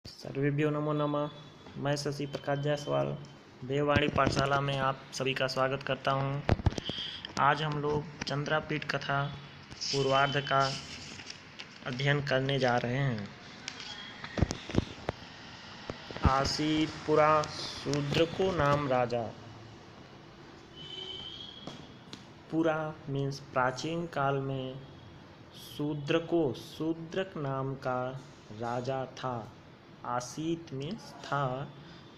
सर्वेभ्यो नमो नमः। मैं शशि प्रकाश जायसवाल देववाणी पाठशाला में आप सभी का स्वागत करता हूं। आज हम लोग चंद्रापीठ कथा पूर्वार्ध का अध्ययन करने जा रहे हैं। आसीत पुरा शूद्रको नाम राजा। पुरा मीन्स प्राचीन काल में शूद्रक नाम का राजा था। आसीत मीन्स था,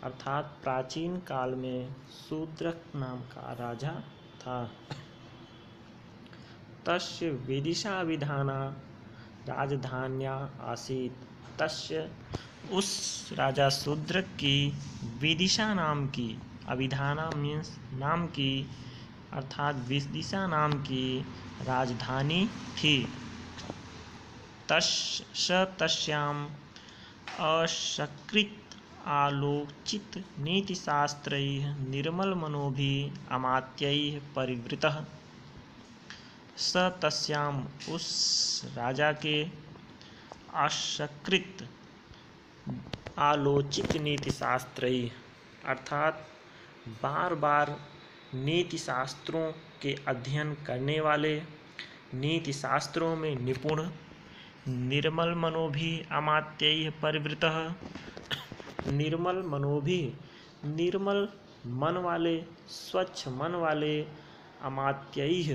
अर्थात प्राचीन काल में शूद्रक नाम का राजा था। तस्य विदिशा विधाना राजधान्या आसीत। तस्य उस राजा शूद्रक की विदिशा नाम की, अभिधाना मीन्स नाम की, अर्थात विदिशा नाम की राजधानी थी। तस्याम असकृत आलोचित नीतिशास्त्रैः निर्मल मनोभिः अमात्यैः परिवृतः। स तस्याम उस राजा के असकृत आलोचित नीतिशास्त्रैः, अर्थात बार बार नीतिशास्त्रों के अध्ययन करने वाले, नीतिशास्त्रों में निपुण, निर्मल मनोभी अमात्यैः परिवृतः। निर्मल मनोभी, निर्मल मन वाले, स्वच्छ मन वाले, अमात्यैः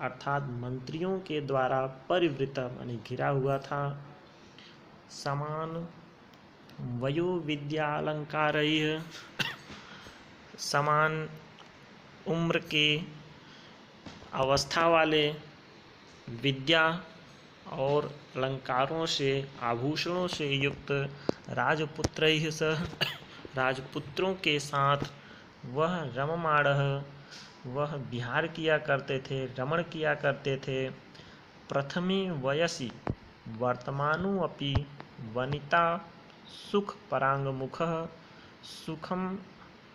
अर्थात मंत्रियों के द्वारा परिवृत माने घिरा हुआ था। समान वयो विद्यालंकारैः, समान उम्र के, अवस्था वाले, विद्या और अलंकारों से, आभूषणों से युक्त राजपुत्रैः सह, राजपुत्रों के साथ वह रममाणः, वह विहार किया करते थे, रमण किया करते थे। प्रथमे वयसि वर्तमानो अपि वनिता सुख परांगमुखः सुखम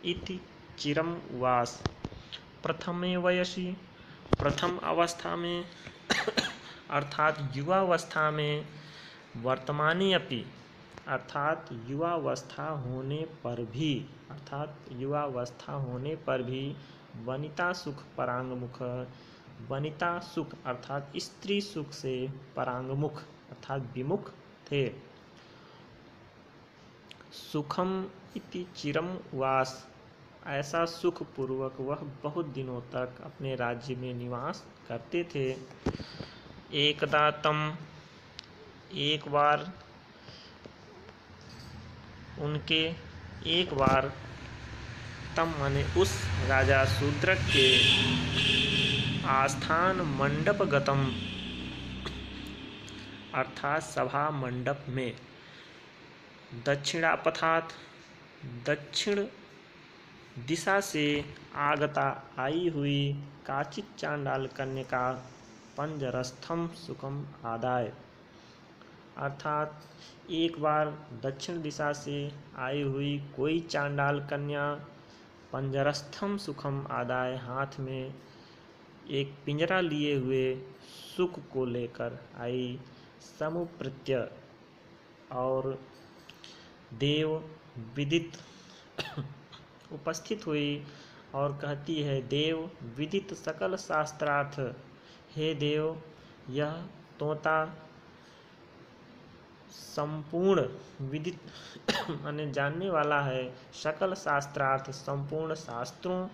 इति चिरम उवास। प्रथमे वयसि, प्रथम अवस्था में अर्थात युवावस्था में, वर्तमाने अपि अर्थात युवावस्था होने पर भी, अर्थात युवावस्था होने पर भी, वनिता सुख परांगमुख, वनिता सुख अर्थात स्त्री सुख से परांगमुख अर्थात विमुख थे। सुखम इति चिरम वास, ऐसा सुख पूर्वक वह बहुत दिनों तक अपने राज्य में निवास करते थे। एकदा तम, एक बार उनके, एक बार तम माने उस राजा शूद्रक के आस्थान मंडप गतम अर्थात सभा मंडप में, दक्षिणापथात दक्षिण दिशा से आगता आई हुई काचित चांडाल कन्या पंजरस्थम सुखम आदाय, अर्थात एक बार दक्षिण दिशा से आई हुई कोई चांडाल कन्या पंजरस्थम सुखम आदाय, हाथ में एक पिंजरा लिए हुए सुख को लेकर आई। समुप्रत्य और देव विदित उपस्थित हुई और कहती है, देव विदित सकल शास्त्रार्थ, हे देव यह तोता संपूर्ण विदित माने जानने वाला है, सकल शास्त्रार्थ संपूर्ण शास्त्रों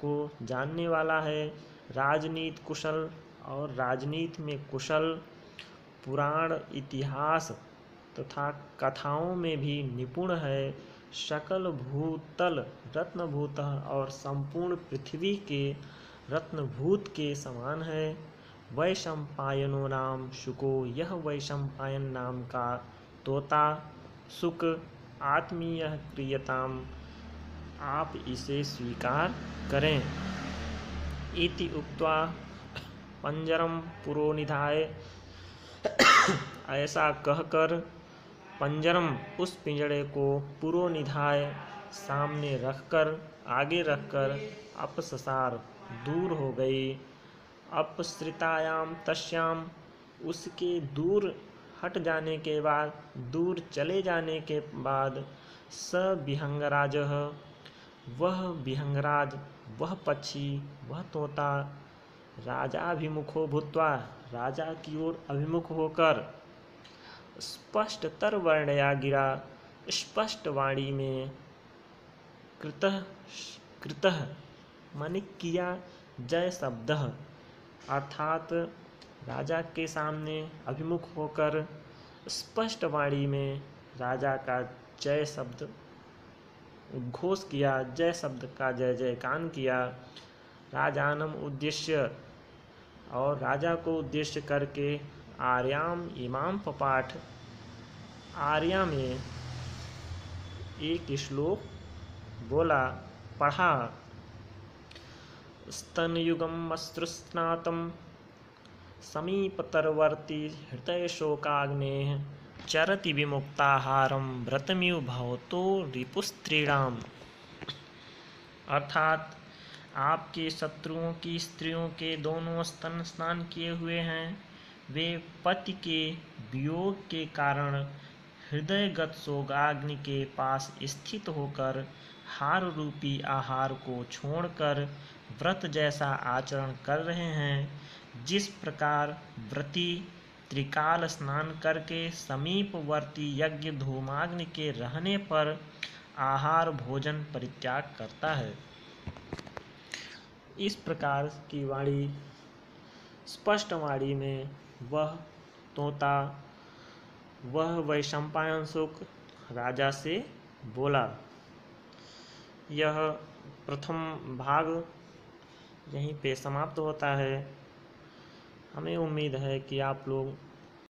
को जानने वाला है, राजनीति कुशल और राजनीति में कुशल, पुराण इतिहास तथा कथाओं में भी निपुण है, सकल भूतल रत्नभूत और संपूर्ण पृथ्वी के रत्नभूत के समान है। वैशंपायनो नाम शुको, यह वैशंपायन नाम का तोता शुक आत्मीय क्रियताम, आप इसे स्वीकार करें। इति उक्त्वा पंजरम पुरोनिधाय, ऐसा कहकर पंजरम उस पिंजड़े को पुरोनिधाय सामने रखकर, आगे रखकर, अपससार दूर हो गई। अपसृतायाम तस्याम, उसके दूर हट जाने के बाद, दूर चले जाने के बाद, स विहंगराजः, वह विहंगराज, वह पक्षी, वह तोता, राजाभिमुखो भूत्वा, राजा की ओर अभिमुख होकर, स्पष्टतर वर्णया गिरा, स्पष्ट वाणी में, कृतः कृतः माने किया, जय शब्द, अर्थात राजा के सामने अभिमुख होकर स्पष्ट वाणी में राजा का जय शब्द उद्घोष किया, जय शब्द का जय जयकान किया। राजानम उद्देश्य, और राजा को उद्देश्य करके, आर्याम इमाम पपाठ, आर्या में एक श्लोक बोला, पढ़ा। स्तनयुगम अश्रुस्नातम समीपतरवर्ती हृदयशोकाग्नेः चरति विमुक्ताहारम व्रतमिव भवतो रिपुस्त्रीणाम। अर्थात आपके शत्रुओं की स्त्रियों के दोनों स्तन स्नान किए हुए हैं। वे पति के वियोग के कारण हृदयगत सोगाग्नि के पास स्थित होकर हार रूपी आहार को छोड़कर व्रत जैसा आचरण कर रहे हैं। जिस प्रकार व्रती त्रिकाल स्नान करके समीपवर्ती यज्ञ धूमाग्नि के रहने पर आहार भोजन परित्याग करता है, इस प्रकार की वाणी, स्पष्ट वाणी में वह तोता, वह वैशंपायन शुक राजा से बोला। यह प्रथम भाग यहीं पे समाप्त होता है। हमें उम्मीद है कि आप लोग